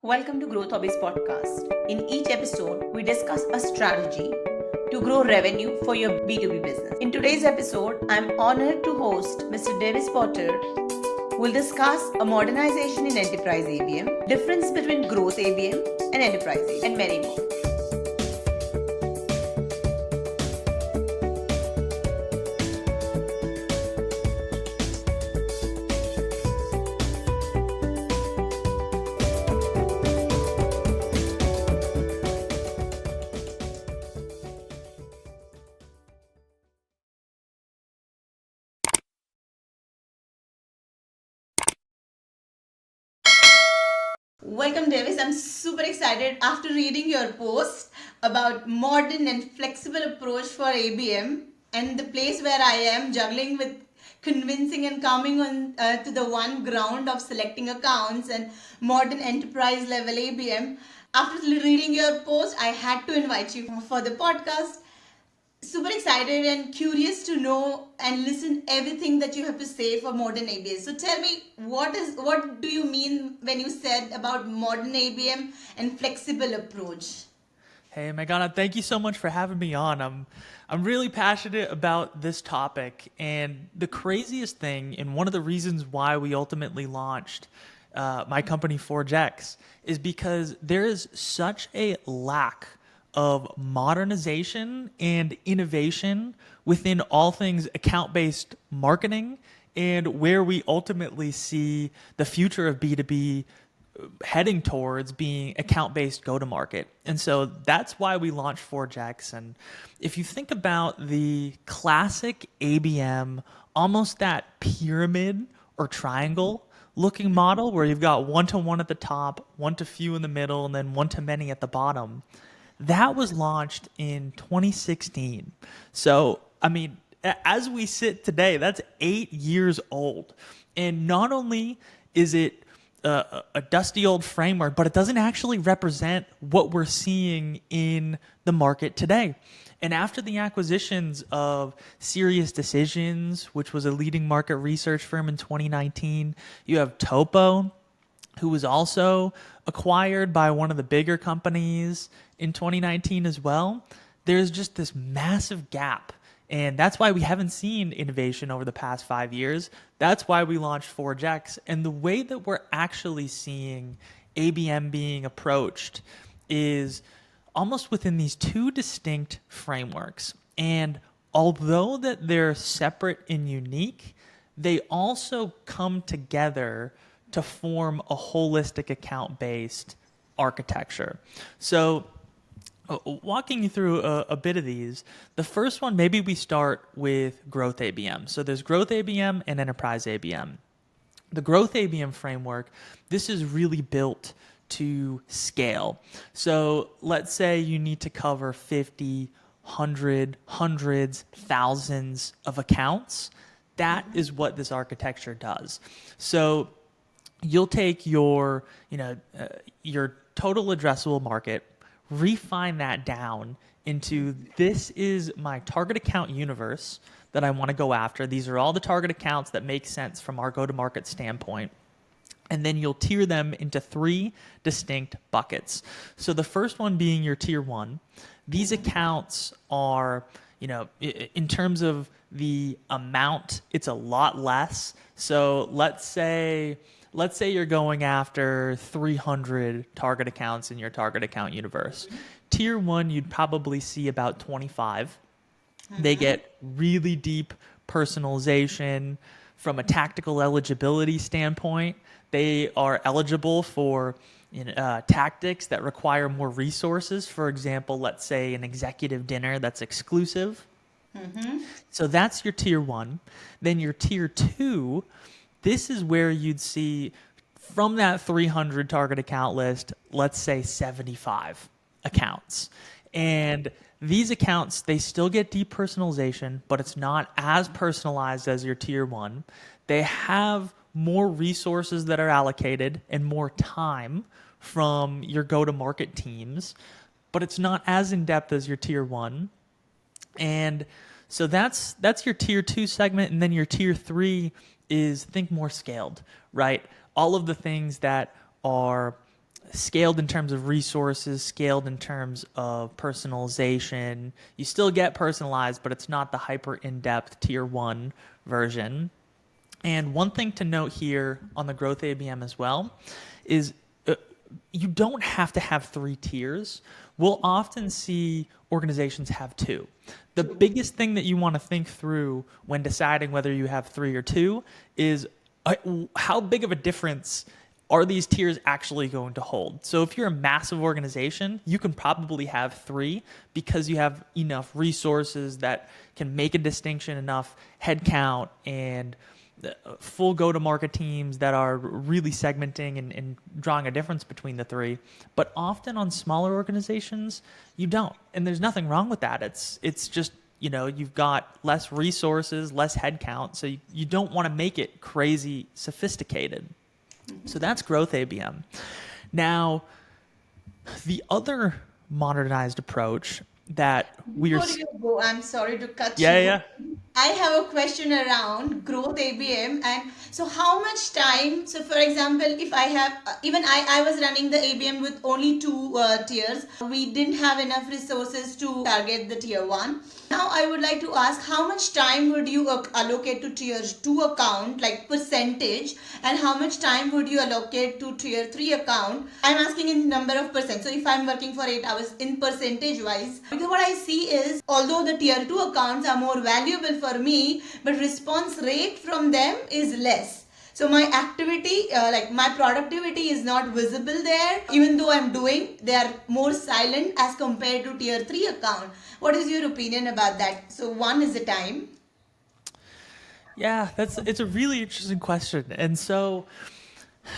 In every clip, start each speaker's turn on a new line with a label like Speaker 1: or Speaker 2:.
Speaker 1: Welcome to Growth ABM's podcast. In each episode, we discuss a strategy to grow revenue for your B2B business. In today's episode, I'm honored to host Mr. Davis Potter, who will discuss a modernization in enterprise ABM, difference between growth ABM and enterprise ABM, and many more. Welcome, Davis. I'm super excited after reading your post about modern and flexible approach for ABM and the place where I am juggling with convincing and coming on to the one ground of selecting accounts and modern enterprise level ABM. After reading your post, I had to invite you for the podcast. Super excited and curious to know and listen everything that you have to say for modern ABM. So tell me, what do you mean when you said about modern ABM and flexible approach?
Speaker 2: Hey, Meghana, thank you so much for having me on. I'm really passionate about this topic, and the craziest thing, and one of the reasons why we ultimately launched my company Forgex, is because there is such a lack of modernization and innovation within all things account-based marketing, and where we ultimately see the future of B2B heading towards being account-based go-to-market. And so that's why we launched Forgex. And if you think about the classic ABM, almost that pyramid or triangle looking model where you've got one-to-one at the top, one-to-few in the middle, and then one-to-many at the bottom, that was launched in 2016. So, I mean, as we sit today, that's 8 years old. And not only is it a dusty old framework, but it doesn't actually represent what we're seeing in the market today. And after the acquisitions of Serious Decisions, which was a leading market research firm in 2019, you have Topo, who was also acquired by one of the bigger companies in 2019 as well. There's just this massive gap. And that's why we haven't seen innovation over the past 5 years. That's why we launched Forgex. And the way that we're actually seeing ABM being approached is almost within these two distinct frameworks. And although that they're separate and unique, they also come together to form a holistic account-based architecture. So walking you through a bit of these, the first one, maybe we start with Growth ABM. So there's Growth ABM and Enterprise ABM. The Growth ABM framework, this is really built to scale. So let's say you need to cover 50, 100, hundreds, thousands of accounts. That is what this architecture does. So you'll take your total addressable market, refine that down into, this is my target account universe that I want to go after. These are all the target accounts that make sense from our go-to-market standpoint. And then you'll tier them into 3 distinct buckets. So the first one being your tier 1. These accounts are, in terms of the amount, it's a lot less. So let's say you're going after 300 target accounts in your target account universe. Tier 1, you'd probably see about 25. They get really deep personalization from a tactical eligibility standpoint. They are eligible for tactics that require more resources. For example, let's say an executive dinner that's exclusive. So that's your tier 1. Then your tier 2, this is where you'd see from that 300 target account list, let's say 75 accounts. And these accounts, they still get deep personalization, but it's not as personalized as your tier 1. They have more resources that are allocated and more time from your go-to-market teams, but it's not as in-depth as your tier 1. And so that's your tier 2 segment. And then your tier 3 is, think more scaled, right? All of the things that are scaled in terms of resources, scaled in terms of personalization. You still get personalized, but it's not the hyper in-depth tier one version. And one thing to note here on the Growth ABM as well is you don't have to have 3 tiers. We'll often see organizations have 2. The biggest thing that you want to think through when deciding whether you have 3 or 2 is how big of a difference are these tiers actually going to hold? So if you're a massive organization, you can probably have 3 because you have enough resources that can make a distinction, enough headcount, and full go-to-market teams that are really segmenting and drawing a difference between the 3. But often on smaller organizations, you don't. And there's nothing wrong with that. It's just, you've got less resources, less headcount, so you don't want to make it crazy sophisticated. So that's Growth ABM. Now, the other modernized approach that we are...
Speaker 1: Before you go, I'm sorry to cut
Speaker 2: Yeah,
Speaker 1: you.
Speaker 2: yeah.
Speaker 1: I have a question around growth ABM, and so how much time? So, for example, if I have even I was running the ABM with only 2 tiers. We didn't have enough resources to target the tier 1. Now, I would like to ask how much time would you allocate to tier 2 account, like percentage, and how much time would you allocate to tier 3 account? I'm asking in number of percent. So, if I'm working for 8 hours in percentage wise, because what I see is although the tier 2 accounts are more valuable for me, but response rate from them is less. So my activity, like my productivity is not visible there. Even though I'm doing, they are more silent as compared to tier 3 account. What is your opinion about that? So one is the time.
Speaker 2: Yeah, it's a really interesting question. And so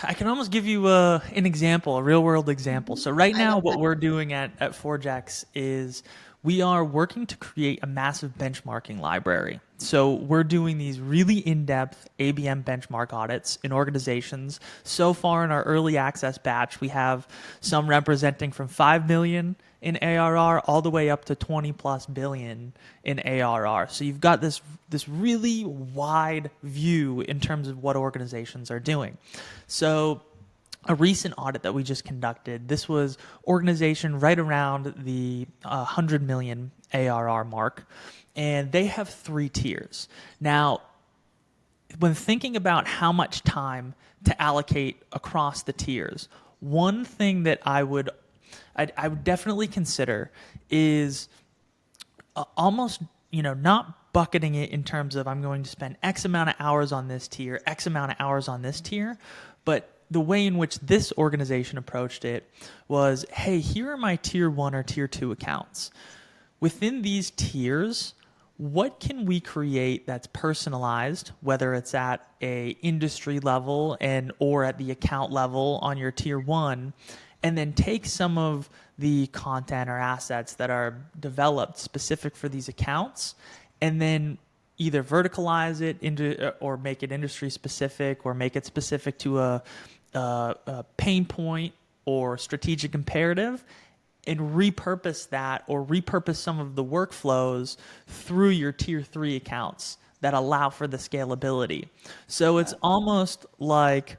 Speaker 2: I can almost give you an example, a real world example. So right
Speaker 1: I
Speaker 2: now
Speaker 1: love
Speaker 2: what
Speaker 1: that.
Speaker 2: we're doing at Forgex is we are working to create a massive benchmarking library. So we're doing these really in-depth ABM benchmark audits in organizations. So far in our early access batch, we have some representing from 5 million in ARR all the way up to 20 plus billion in ARR. So you've got this really wide view in terms of what organizations are doing. So a recent audit that we just conducted, this was organization right around the 100 million ARR mark, and they have 3 tiers. Now, when thinking about how much time to allocate across the tiers, one thing that I would definitely consider is almost, not bucketing it in terms of I'm going to spend X amount of hours on this tier, X amount of hours on this tier, but the way in which this organization approached it was, hey, here are my tier 1 or tier 2 accounts. Within these tiers, what can we create that's personalized, whether it's at a industry level or at the account level on your tier 1, and then take some of the content or assets that are developed specific for these accounts and then either verticalize it into or make it industry specific or make it specific to a pain point or strategic imperative and repurpose that or repurpose some of the workflows through your tier 3 accounts that allow for the scalability. So it's almost like,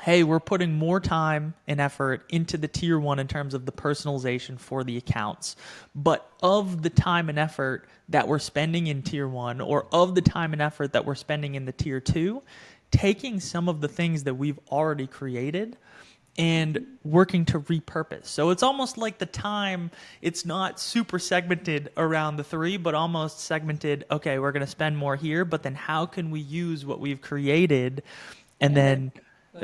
Speaker 2: hey, we're putting more time and effort into the tier 1 in terms of the personalization for the accounts. But of the time and effort that we're spending in tier 1 or of the time and effort that we're spending in the tier 2, taking some of the things that we've already created and working to repurpose. So it's almost like the time, it's not super segmented around the 3, but almost segmented, okay, we're going to spend more here, but then how can we use what we've created and then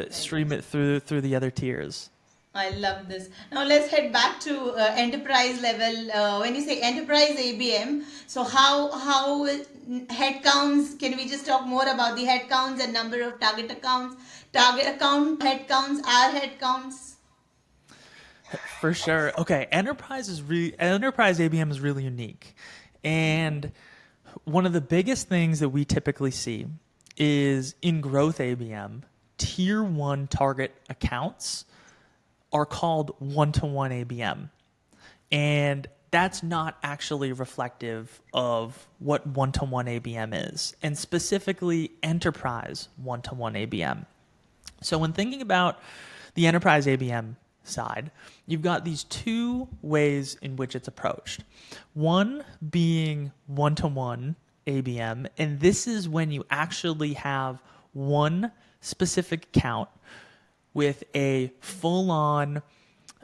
Speaker 2: stream it through the other tiers?
Speaker 1: I love this. Now let's head back to enterprise level. When you say enterprise ABM, so how headcounts? Can we just talk more about the headcounts and number of target accounts? Target account headcounts are headcounts.
Speaker 2: For sure. Okay, enterprise ABM is really unique. And one of the biggest things that we typically see is in growth ABM, tier 1 target accounts are called one-to-one ABM. And that's not actually reflective of what one-to-one ABM is, and specifically enterprise one-to-one ABM. So when thinking about the enterprise ABM, side, you've got these two ways in which it's approached. One being one-to-one ABM, and this is when you actually have one specific account with a full-on,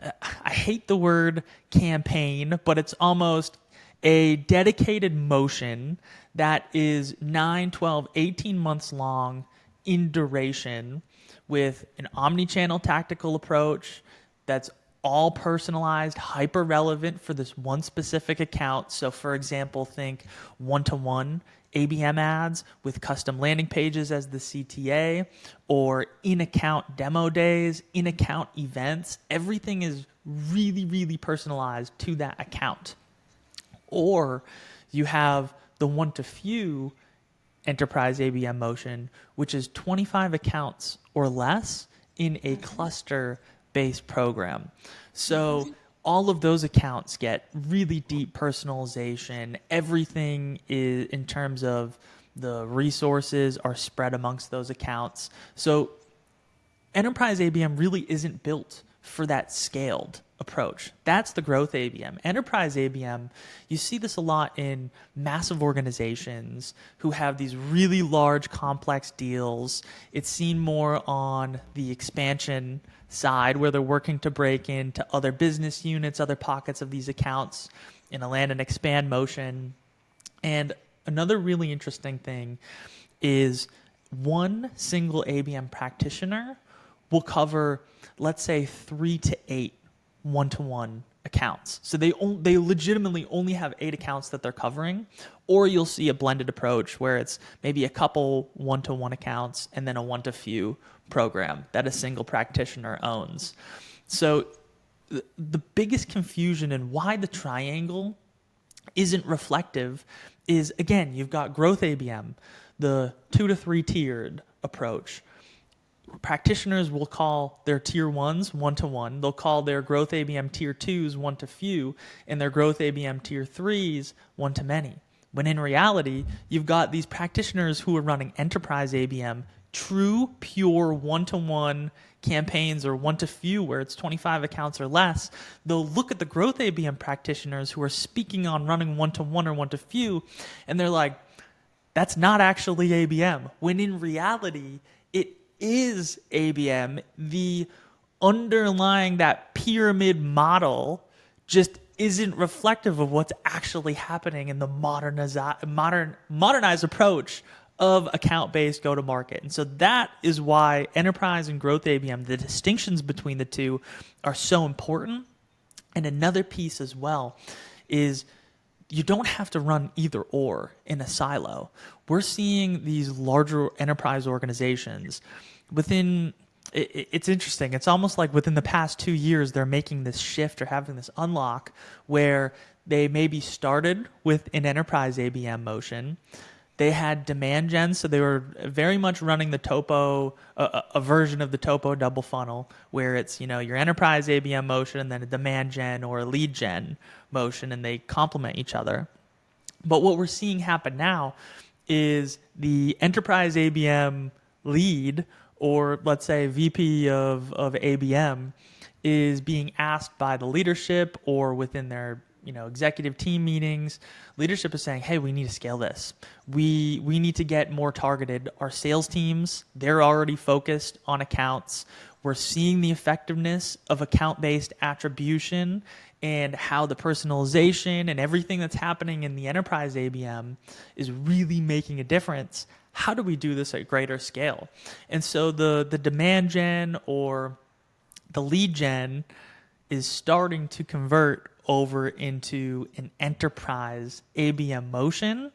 Speaker 2: I hate the word campaign, but it's almost a dedicated motion that is 9, 12, 18 months long in duration with an omni-channel tactical approach that's all personalized, hyper relevant for this one specific account. So for example, think one-to-one ABM ads with custom landing pages as the CTA, or in-account demo days, in-account events. Everything is really, really personalized to that account. Or you have the one-to-few enterprise ABM motion, which is 25 accounts or less in a cluster-based program. So all of those accounts get really deep personalization. Everything is, in terms of the resources, are spread amongst those accounts. So enterprise ABM really isn't built for that scaled approach. That's the growth ABM. Enterprise ABM, you see this a lot in massive organizations who have these really large, complex deals. It's seen more on the expansion side, where they're working to break into other business units, other pockets of these accounts in a land and expand motion. And another really interesting thing is one single ABM practitioner will cover, let's say, 3 to 8 one-to-one accounts. So they legitimately only have 8 accounts that they're covering. Or you'll see a blended approach where it's maybe a couple one-to-one accounts and then a one-to-few program that a single practitioner owns. So the biggest confusion and why the triangle isn't reflective is, again, you've got growth ABM, the 2 to 3 tiered approach. Practitioners will call their tier 1s one-to-one. They'll call their growth ABM tier 2s one-to-few, and their growth ABM tier 3s one-to-many. When in reality, you've got these practitioners who are running enterprise ABM, true, pure one-to-one campaigns, or one-to-few where it's 25 accounts or less. They'll look at the growth ABM practitioners who are speaking on running one-to-one or one-to-few, and they're like, that's not actually ABM. When in reality, it is ABM. The underlying that pyramid model just isn't reflective of what's actually happening in the modernized approach of account-based go-to-market. And so that is why enterprise and growth ABM, the distinctions between the two, are so important. And another piece as well is you don't have to run either or in a silo. We're seeing these larger enterprise organizations within, it's interesting. It's almost like within the past 2 years, they're making this shift or having this unlock where they maybe started with an enterprise ABM motion. They had demand gen, so they were very much running the topo, a version of the topo double funnel, where it's, you know, your enterprise ABM motion and then a demand gen or a lead gen motion, and they complement each other. But what we're seeing happen now is the enterprise ABM lead, or let's say VP of ABM, is being asked by the leadership or within their executive team meetings. Leadership is saying, hey, we need to scale this. We need to get more targeted. Our sales teams, they're already focused on accounts. We're seeing the effectiveness of account-based attribution and how the personalization and everything that's happening in the enterprise ABM is really making a difference. How do we do this at greater scale? And so the demand gen or the lead gen is starting to convert over into an enterprise ABM motion.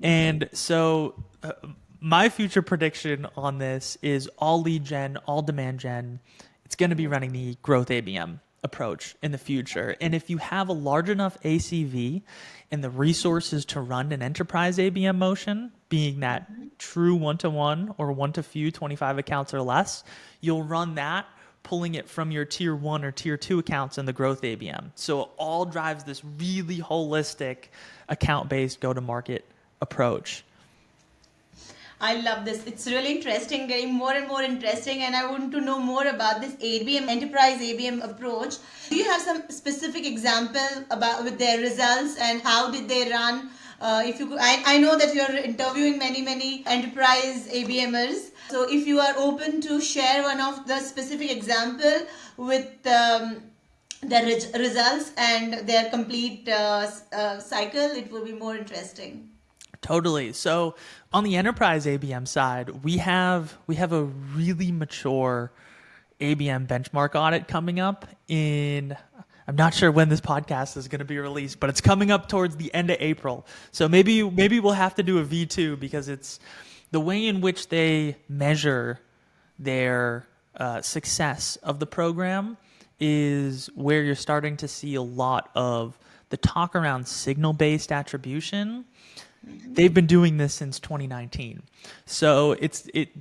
Speaker 2: And so my future prediction on this is all lead gen, all demand gen, it's going to be running the growth ABM approach in the future. And if you have a large enough ACV and the resources to run an enterprise ABM motion, being that true one-to-one or one-to-few 25 accounts or less, you'll run that, pulling it from your tier 1 or tier 2 accounts in the growth ABM. So it all drives this really holistic account-based go-to-market approach.
Speaker 1: I love this. It's really interesting, getting more and more interesting, and I want to know more about this ABM enterprise ABM approach. Do you have some specific example about with their results and how did they run? If you could, I know that you're interviewing many enterprise ABMers. So if you are open to share one of the specific example with their results and their complete cycle, it will be more interesting.
Speaker 2: Totally. So on the enterprise ABM side, we have a really mature ABM benchmark audit coming up in, I'm not sure when this podcast is going to be released, but it's coming up towards the end of April. So maybe we'll have to do a V2 because it's the way in which they measure their success of the program is where you're starting to see a lot of the talk around signal-based attribution. They've been doing this since 2019. So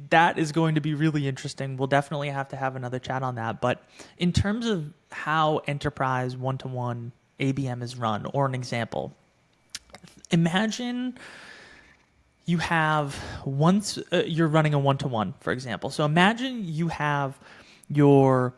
Speaker 2: that is going to be really interesting. We'll definitely have to have another chat on that. But in terms of how enterprise one-to-one ABM is run, or an example, imagine you have you're running a one-to-one, for example. So imagine you have you're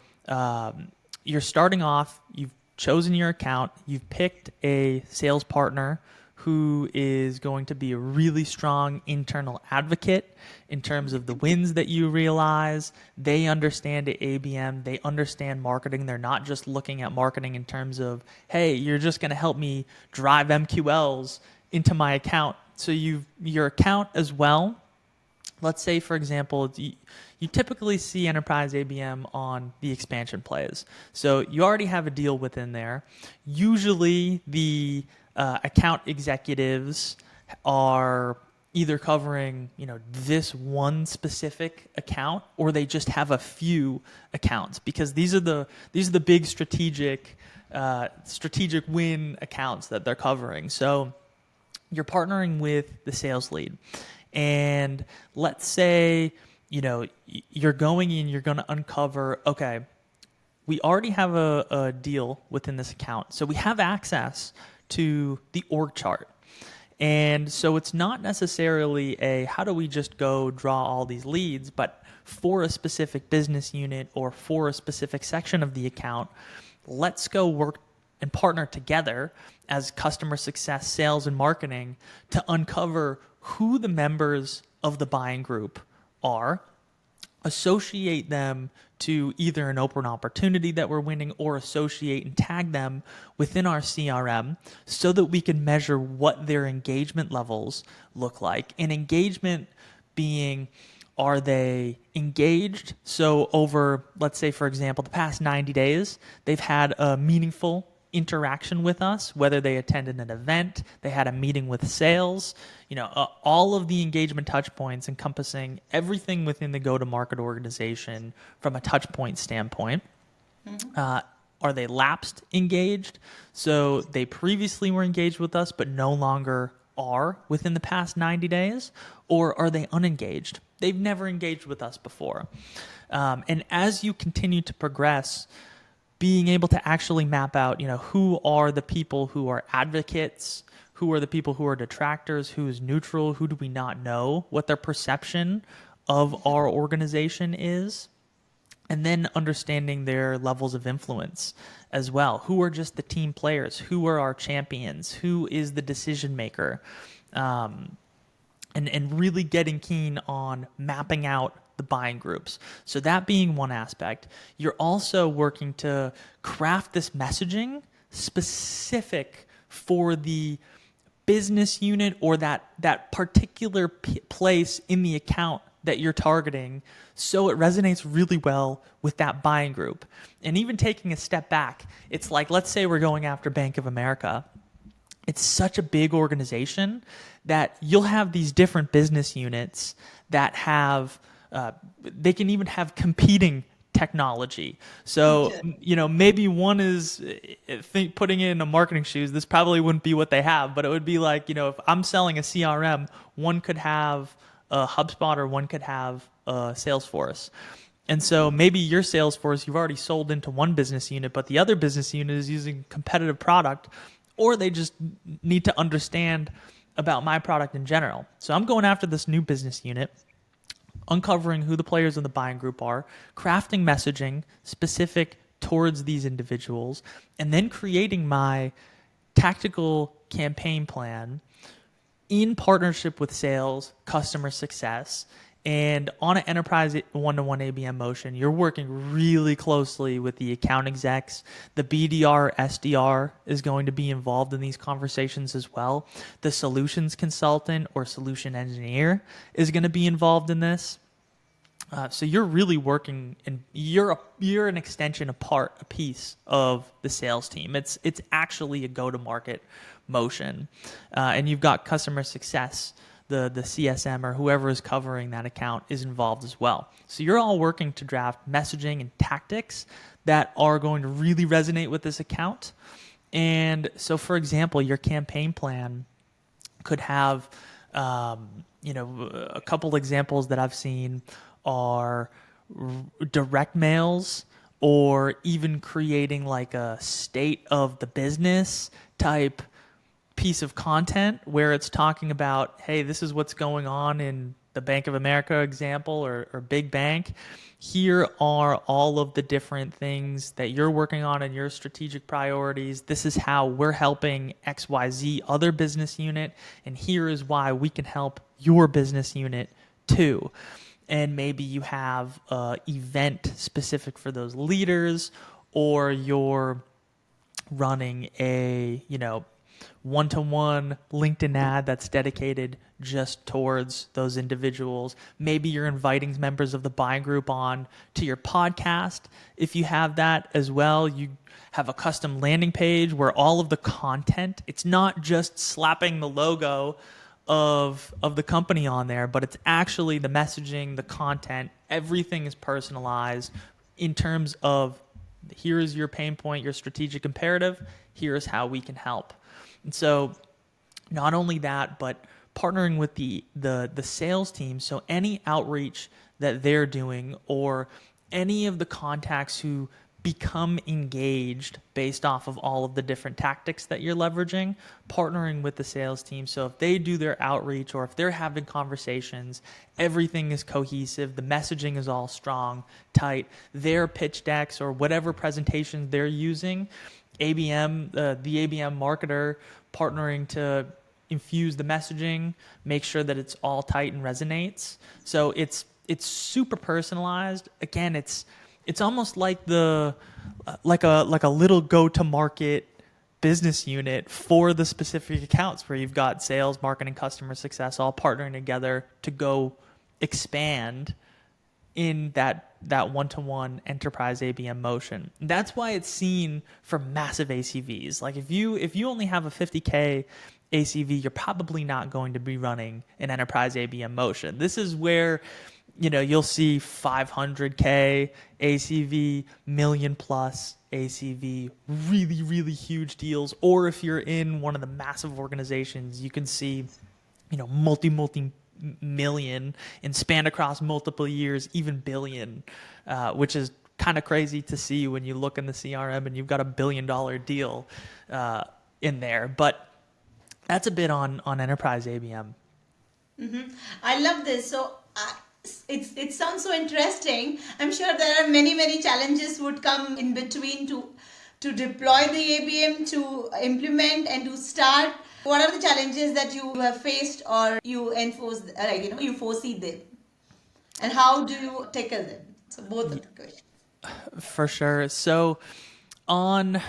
Speaker 2: starting off, you've chosen your account, you've picked a sales partner who is going to be a really strong internal advocate in terms of the wins that you realize. They understand ABM, they understand marketing. They're not just looking at marketing in terms of, hey, you're just going to help me drive MQLs into my account. So your account as well. Let's say, for example, you typically see enterprise ABM on the expansion plays. So you already have a deal within there. Usually the account executives are either covering, this one specific account, or they just have a few accounts, because these are the big strategic win accounts that they're covering. So you're partnering with the sales lead, and let's say you're going in, you're going to uncover, okay, we already have a deal within this account, so we have access to the org chart. And so it's not necessarily how do we just go draw all these leads, but for a specific business unit or for a specific section of the account, let's go work and partner together as customer success, sales, and marketing to uncover who the members of the buying group are, associate them to either an open opportunity that we're winning, or associate and tag them within our CRM so that we can measure what their engagement levels look like. And engagement being, are they engaged? So over, let's say, for example, the past 90 days, they've had a meaningful interaction with us, whether they attended an event, they had a meeting with sales, all of the engagement touch points encompassing everything within the go-to-market organization from a touch point standpoint. Are they lapsed engaged? So they previously were engaged with us, but no longer are within the past 90 days, or are they unengaged? They've never engaged with us before. And as you continue to progress, being able to actually map out, who are the people who are advocates, who are the people who are detractors, who is neutral, who do we not know, what their perception of our organization is, and then understanding their levels of influence as well. Who are just the team players? Who are our champions? Who is the decision maker? And really getting keen on mapping out the buying groups. So that being one aspect, you're also working to craft this messaging specific for the business unit or that particular place in the account that you're targeting, so it resonates really well with that buying group. And even taking a step back, it's like, let's say we're going after Bank of America. It's such a big organization that you'll have these different business units that have they can even have competing technology. So, maybe one is putting in a marketing shoes. This probably wouldn't be what they have, but it would be like, if I'm selling a CRM, one could have a HubSpot or one could have a Salesforce. And so maybe your Salesforce, you've already sold into one business unit, but the other business unit is using competitive product, or they just need to understand about my product in general. So I'm going after this new business unit, uncovering who the players in the buying group are, crafting messaging specific towards these individuals, and then creating my tactical campaign plan in partnership with sales, customer success, and on an enterprise one-to-one ABM motion, you're working really closely with the account execs. The BDR, SDR is going to be involved in these conversations as well. The solutions consultant or solution engineer is going to be involved in this. So you're really working, and you're an extension, a piece of the sales team. It's actually a go-to-market motion, and you've got customer success. The CSM or whoever is covering that account is involved as well. So you're all working to draft messaging and tactics that are going to really resonate with this account. And so, for example, your campaign plan could have, a couple examples that I've seen are direct mails, or even creating like a state of the business type piece of content where it's talking about, hey, this is what's going on in the Bank of America example, or big bank. Here are all of the different things that you're working on in your strategic priorities. This is how we're helping XYZ other business unit, and here is why we can help your business unit too. And maybe you have an event specific for those leaders, or you're running a, one-to-one LinkedIn ad that's dedicated just towards those individuals. Maybe you're inviting members of the buying group on to your podcast. If you have that as well, you have a custom landing page where all of the content, it's not just slapping the logo of the company on there, but it's actually the messaging, the content, everything is personalized in terms of, here is your pain point, your strategic imperative, here is how we can help. And so not only that, but partnering with the sales team. So any outreach that they're doing, or any of the contacts who become engaged based off of all of the different tactics that you're leveraging, partnering with the sales team. So if they do their outreach, or if they're having conversations, everything is cohesive, the messaging is all strong, tight, their pitch decks or whatever presentation they're using, ABM, the ABM marketer partnering to infuse the messaging, make sure that it's all tight and resonates. So it's super personalized. Again, it's almost like like a little go-to-market business unit for the specific accounts, where you've got sales, marketing, customer success all partnering together to go expand in that one-to-one enterprise ABM motion. That's why it's seen for massive ACVs. Like if you only have a 50K ACV, you're probably not going to be running an enterprise ABM motion. This is where you'll see 500K ACV, million plus ACV, really, really huge deals. Or if you're in one of the massive organizations, you can see, multi-million and span across multiple years, even billion, which is kind of crazy to see when you look in the CRM and you've got $1 billion deal in there. But that's a bit on enterprise ABM.
Speaker 1: Mm-hmm. I love this. So it sounds so interesting. I'm sure there are many challenges would come in between to deploy the ABM, to implement, and to start. What are the challenges that you have faced, or you enforce, you foresee them, and how do you tackle them? So both of the questions.
Speaker 2: For sure. So on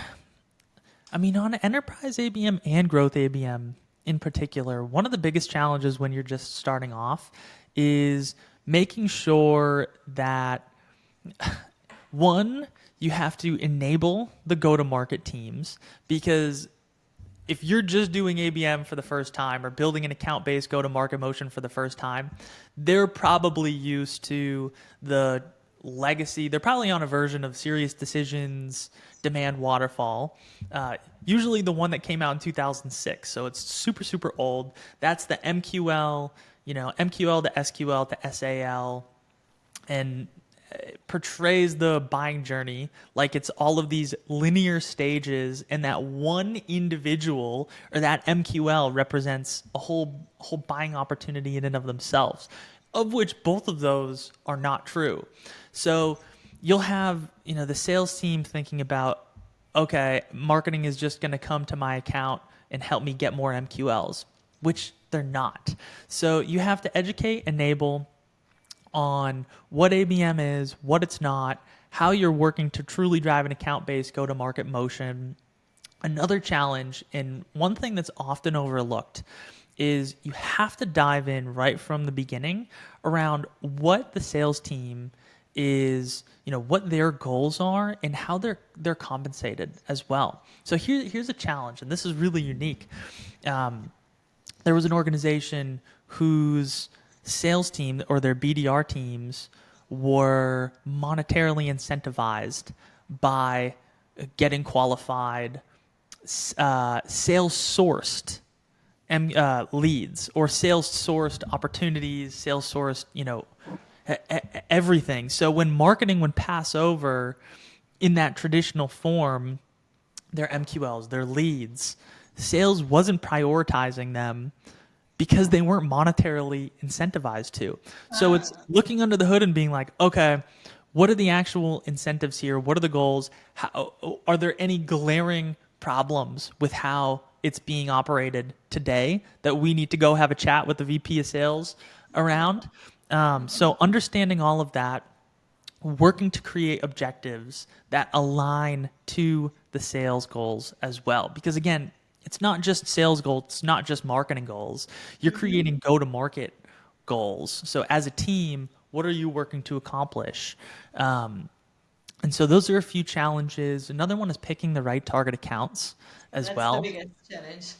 Speaker 2: enterprise ABM and growth ABM in particular, one of the biggest challenges when you're just starting off is making sure that, one, you have to enable the go-to-market teams, because if you're just doing ABM for the first time, or building an account-based go-to-market motion for the first time, they're probably used to the legacy. They're probably on a version of Serious Decisions Demand Waterfall, usually the one that came out in 2006. So it's super, super old. That's the MQL, MQL to SQL to SAL, and portrays the buying journey like it's all of these linear stages, and that one individual or that MQL represents a whole buying opportunity in and of themselves, of which both of those are not true. So you'll have, the sales team thinking about, okay, marketing is just going to come to my account and help me get more MQLs, which they're not. So you have to educate, enable on what ABM is, what it's not, how you're working to truly drive an account-based go-to-market motion. Another challenge, and one thing that's often overlooked, is you have to dive in right from the beginning around what the sales team is, what their goals are and how they're compensated as well. So here's a challenge, and this is really unique. There was an organization whose sales team or their BDR teams were monetarily incentivized by getting qualified, sales sourced leads, or sales sourced opportunities, sales sourced, everything. So when marketing would pass over in that traditional form, their MQLs, their leads, sales wasn't prioritizing them because they weren't monetarily incentivized to. So it's looking under the hood and being like, okay, what are the actual incentives here? What are the goals? Are there any glaring problems with how it's being operated today that we need to go have a chat with the VP of sales around? So understanding all of that, working to create objectives that align to the sales goals as well. Because again, it's not just sales goals, it's not just marketing goals. You're creating go-to-market goals. So as a team, what are you working to accomplish? And so those are a few challenges. Another one is picking the right target accounts as well.
Speaker 1: That's the biggest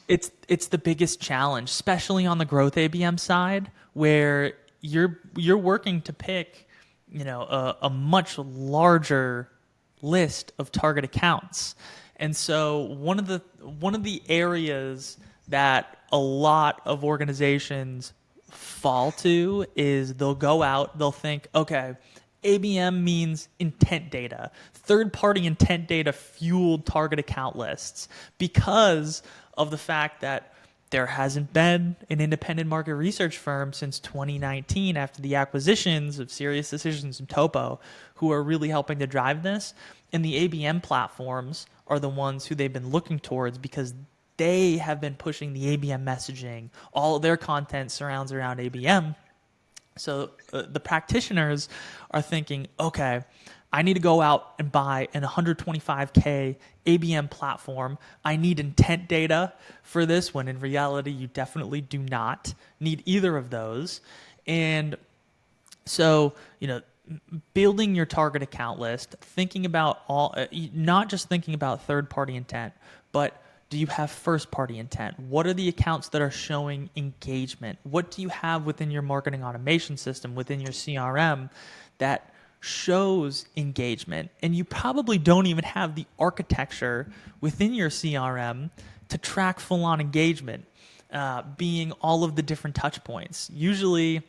Speaker 1: challenge.
Speaker 2: It's the biggest challenge, especially on the growth ABM side, where you're working to pick, a much larger list of target accounts. And so one of the areas that a lot of organizations fall to is they'll go out, they'll think, okay, ABM means intent data, third-party intent data fueled target account lists, because of the fact that there hasn't been an independent market research firm since 2019 after the acquisitions of Serious Decisions and Topo, who are really helping to drive this. And the ABM platforms are the ones who they've been looking towards because they have been pushing the ABM messaging. All of their content surrounds around ABM. So the practitioners are thinking, okay, I need to go out and buy an 125K ABM platform. I need intent data for this, when in reality, you definitely do not need either of those. And so, building your target account list, thinking about not just thinking about third-party intent, but do you have first-party intent? What are the accounts that are showing engagement? What do you have within your marketing automation system, within your CRM, that shows engagement? And you probably don't even have the architecture within your CRM to track full-on engagement, being all of the different touch points. Usually,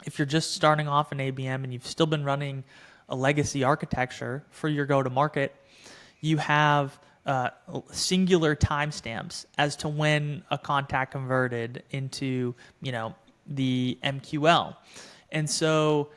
Speaker 2: if you're just starting off in ABM and you've still been running a legacy architecture for your go-to-market, you have singular timestamps as to when a contact converted into, the MQL. And so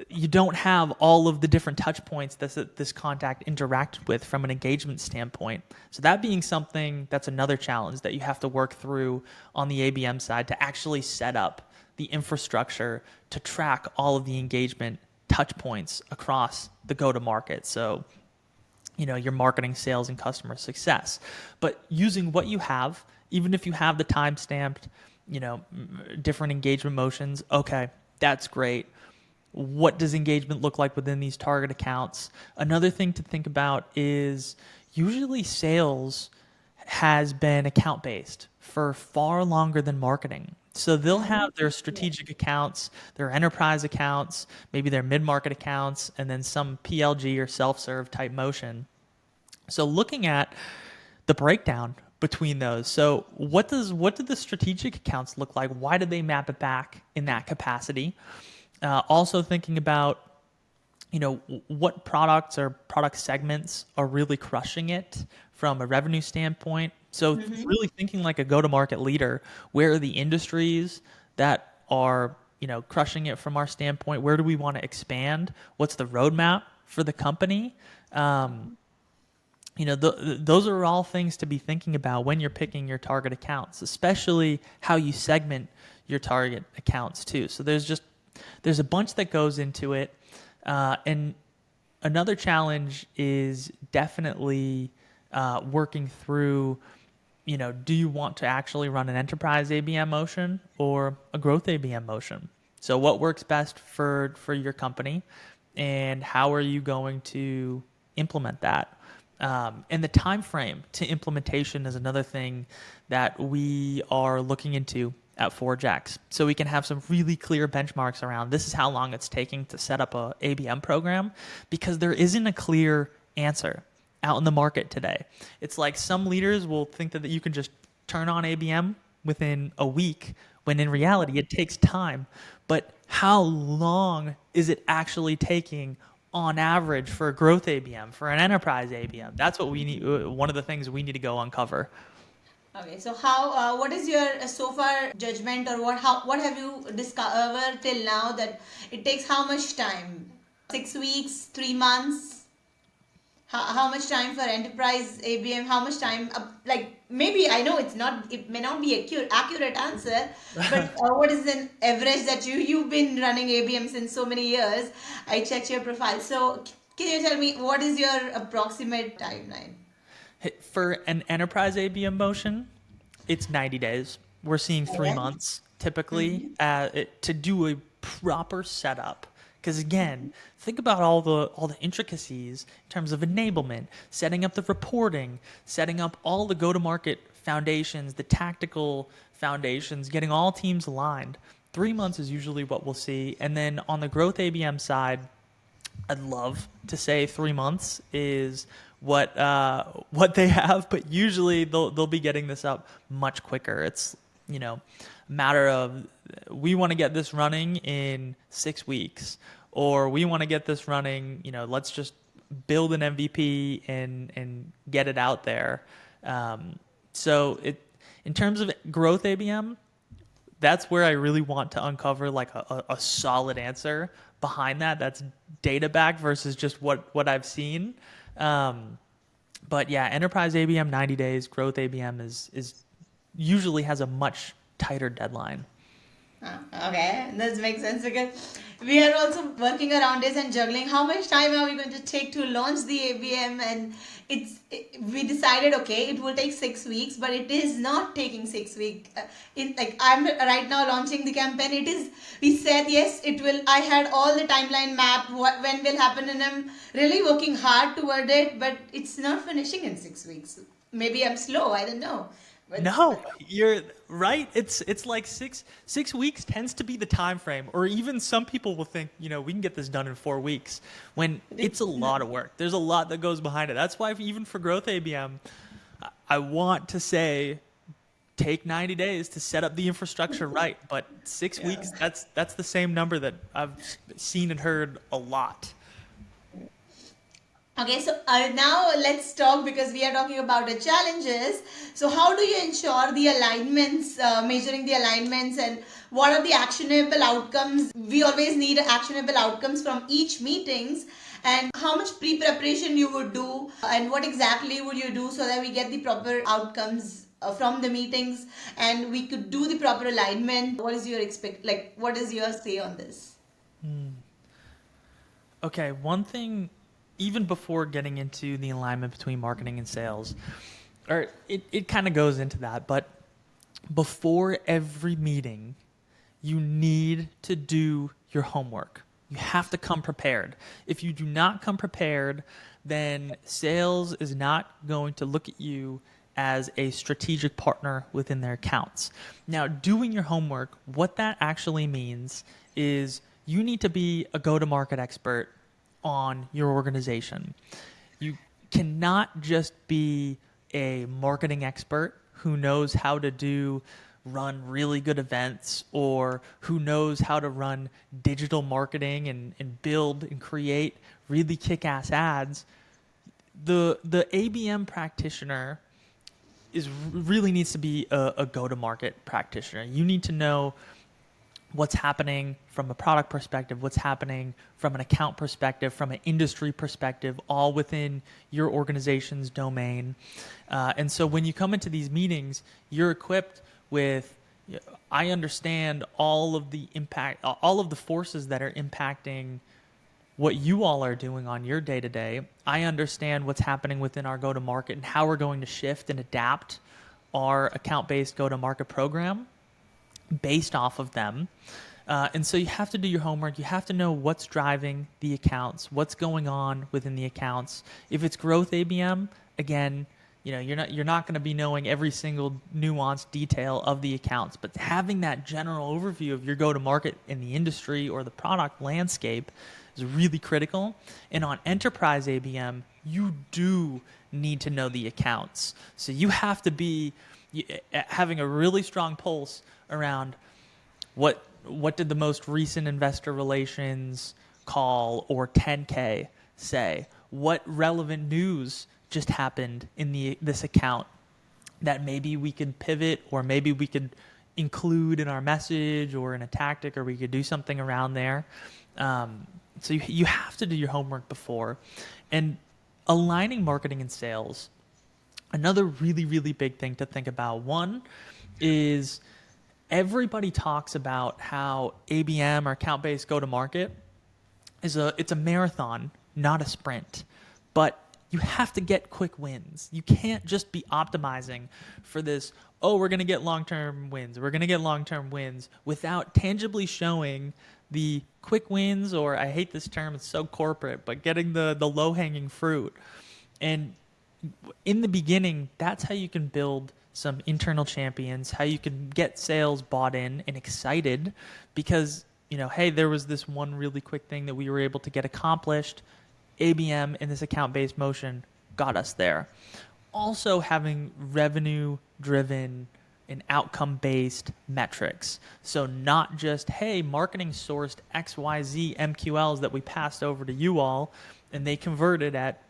Speaker 2: you don't have all of the different touch points that this contact interacted with from an engagement standpoint. So that being something, that's another challenge that you have to work through on the ABM side to actually set up the infrastructure to track all of the engagement touch points across the go-to-market. So, your marketing, sales, and customer success. But using what you have, even if you have the time-stamped, different engagement motions, okay, that's great. What does engagement look like within these target accounts? Another thing to think about is usually sales has been account-based for far longer than marketing. So they'll have their strategic accounts, their enterprise accounts, maybe their mid-market accounts, and then some PLG or self-serve type motion. So looking at the breakdown between those. So what do the strategic accounts look like? Why do they map it back in that capacity? Also thinking about what products or product segments are really crushing it from a revenue standpoint. So really thinking like a go-to-market leader, where are the industries that are, crushing it from our standpoint? Where do we want to expand? What's the roadmap for the company? Um, those are all things to be thinking about when you're picking your target accounts, especially how you segment your target accounts too. So there's a bunch that goes into it. And another challenge is definitely working through, do you want to actually run an enterprise ABM motion or a growth ABM motion? So what works best for your company, and how are you going to implement that? And the time frame to implementation is another thing that we are looking into at Forgex, so we can have some really clear benchmarks around this is how long it's taking to set up a ABM program, because there isn't a clear answer out in the market today. It's like some leaders will think that you can just turn on ABM within a week, when in reality it takes time. But how long is it actually taking on average for a growth ABM, for an enterprise ABM? That's what we need. One of the things we need to go uncover.
Speaker 1: Okay, so what is your so far judgment, or what have you discovered till now that it takes how much time? 6 weeks, 3 months? How much time for enterprise ABM? How much time? Like maybe I know it may not be accurate answer, but what is an average that you've been running ABM since so many years? I checked your profile, so can you tell me what is your approximate timeline?
Speaker 2: For an enterprise ABM motion, it's 90 days. We're seeing three
Speaker 1: Okay.
Speaker 2: months typically to do a proper setup. Because again, think about all the intricacies in terms of enablement, setting up the reporting, setting up all the go-to-market foundations, the tactical foundations, getting all teams aligned. 3 months is usually what we'll see. And then on the growth ABM side, I'd love to say 3 months is what they have, but usually they'll be getting this up much quicker. It's a matter of, we want to get this running in 6 weeks, or we want to get this running. Let's just build an MVP and get it out there. So in terms of growth ABM, that's where I really want to uncover like a solid answer behind that. That's data back versus just what I've seen. But yeah, enterprise ABM 90 days, growth ABM is usually has a much tighter deadline.
Speaker 1: Okay, that makes sense because we are also working around this and juggling. How much time are we going to take to launch the ABM? And we decided okay, it will take 6 weeks, but it is not taking 6 weeks. In like I'm right now launching the campaign. It is we said yes, it will. I had all the timeline mapped. When will happen, and I'm really working hard toward it, but it's not finishing in 6 weeks. Maybe I'm slow. I don't know.
Speaker 2: No, you're right. It's like six weeks tends to be the time frame, or even some people will think we can get this done in 4 weeks, when it's a lot of work. There's a lot that goes behind it. That's why even for growth ABM, I want to say take 90 days to set up the infrastructure right, but 6 weeks, that's the same number that I've seen and heard a lot.
Speaker 1: Okay, so now let's talk because we are talking about the challenges. So, how do you ensure the alignments, measuring the alignments, and what are the actionable outcomes? We always need actionable outcomes from each meetings, and how much pre-preparation you would do, and what exactly would you do so that we get the proper outcomes from the meetings, and we could do the proper alignment. What is your What is your say on this?
Speaker 2: Okay, one thing, even before getting into the alignment between marketing and sales, or it kind of goes into that, but before every meeting, you need to do your homework. You have to come prepared. If you do not come prepared, then sales is not going to look at you as a strategic partner within their accounts. Now, doing your homework, what that actually means is you need to be a go-to-market expert on your organization. You cannot just be a marketing expert who knows how to do run really good events or who knows how to run digital marketing and build and create really kick-ass ads, the ABM practitioner really needs to be a go-to-market practitioner. You need to know what's happening from a product perspective, what's happening from an account perspective, from an industry perspective, all within your organization's domain. And so when you come into these meetings, you're equipped with, I understand all of the impact, all of the forces that are impacting what you all are doing on your day to day. I understand what's happening within our go to market and how we're going to shift and adapt our account based go to market program based off of them. And so you have to do your homework. You have to know what's driving the accounts, what's going on within the accounts. If it's growth ABM, again, you're not going to be knowing every single nuanced detail of the accounts, but having that general overview of your go-to-market in the industry or the product landscape is really critical. And on enterprise ABM, you do need to know the accounts. So you have to be having a really strong pulse around what did the most recent investor relations call or 10K say? What relevant news just happened in this account that maybe we could pivot or maybe we could include in our message or in a tactic, or we could do something around there. So you have to do your homework before. And aligning marketing and sales, another really, really big thing to think about. One is everybody talks about how ABM or account-based go-to-market it's a marathon, not a sprint. But you have to get quick wins. You can't just be optimizing for this, we're going to get long-term wins. We're going to get long-term wins without tangibly showing the quick wins, or I hate this term, it's so corporate, but getting the low-hanging fruit. And in the beginning, that's how you can build some internal champions, how you can get sales bought in and excited because, hey, there was this one really quick thing that we were able to get accomplished. ABM in this account-based motion got us there. Also having revenue-driven and outcome-based metrics. So not just, hey, marketing sourced XYZ MQLs that we passed over to you all and they converted at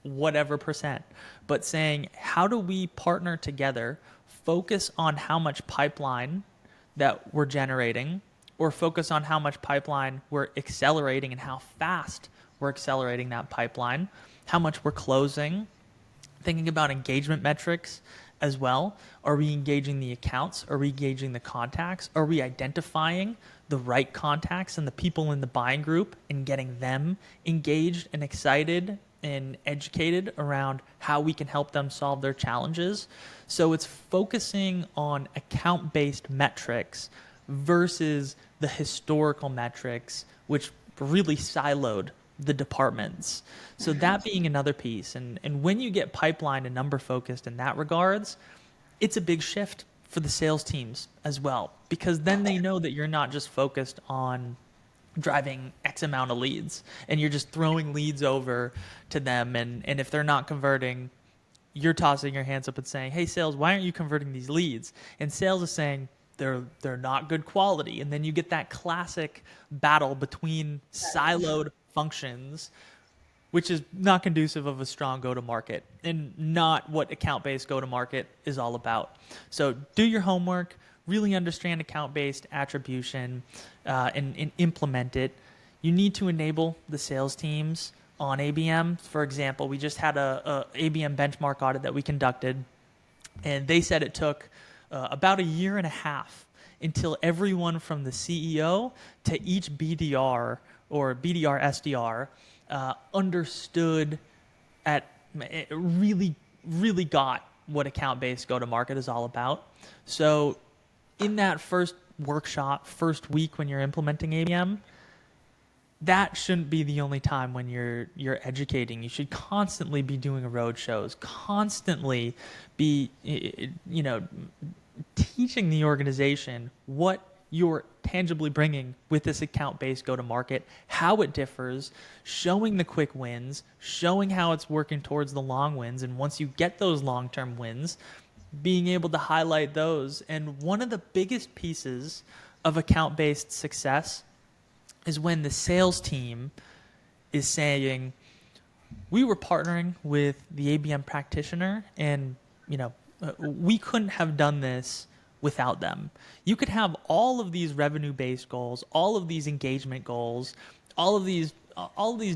Speaker 2: whatever percent, but saying, how do we partner together, focus on how much pipeline that we're generating, or focus on how much pipeline we're accelerating and how fast we're accelerating that pipeline, how much we're closing, thinking about engagement metrics as well. Are we engaging the accounts? Are we engaging the contacts? Are we identifying the right contacts and the people in the buying group and getting them engaged and excited and educated around how we can help them solve their challenges? So it's focusing on account-based metrics versus the historical metrics, which really siloed the departments. So that being another piece. And when you get pipeline and number focused in that regards, it's a big shift for the sales teams as well, because then they know that you're not just focused on driving X amount of leads and you're just throwing leads over to them. And if they're not converting, you're tossing your hands up and saying, hey, sales, why aren't you converting these leads? And sales is saying, they're not good quality. And then you get that classic battle between siloed functions, which is not conducive of a strong go-to-market and not what account-based go-to-market is all about. So do your homework, really understand account-based attribution, and implement it. You need to enable the sales teams on ABM. For example, we just had a ABM benchmark audit that we conducted, and they said it took about a year and a half until everyone from the CEO to each BDR or BDR SDR understood really got what account-based go-to-market is all about. So in that first workshop, first week when you're implementing ABM, that shouldn't be the only time when you're educating. You should constantly be doing road shows, constantly be teaching the organization what you're tangibly bringing with this account-based go-to-market, how it differs, showing the quick wins, showing how it's working towards the long wins. And once you get those long-term wins, being able to highlight those. And one of the biggest pieces of account-based success is when the sales team is saying, we were partnering with the ABM practitioner, and we couldn't have done this without them. You could have all of these revenue-based goals, all of these engagement goals, all of these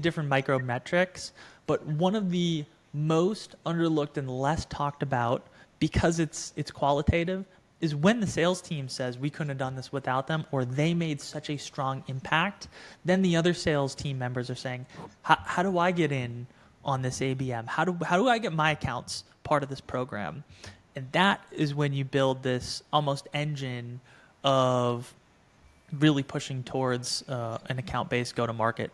Speaker 2: different micro metrics, but one of the most underlooked and less talked about, because it's qualitative, is when the sales team says we couldn't have done this without them, or they made such a strong impact. Then the other sales team members are saying, how do I get in on this ABM? How do I get my accounts part of this program? And that is when you build this almost engine of really pushing towards an account-based go-to-market.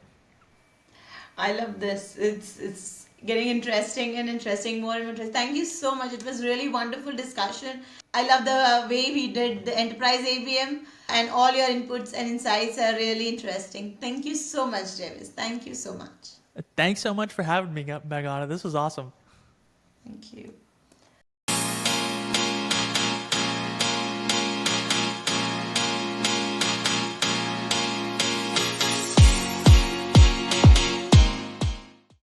Speaker 1: I love this. It's getting interesting and interesting, more and more interesting. Thank you so much. It was really wonderful discussion. I love the way we did the enterprise ABM, and all your inputs and insights are really interesting. Thank you so much, Davis. Thank you so much.
Speaker 2: Thanks so much for having me, Megana. This was awesome.
Speaker 1: Thank you.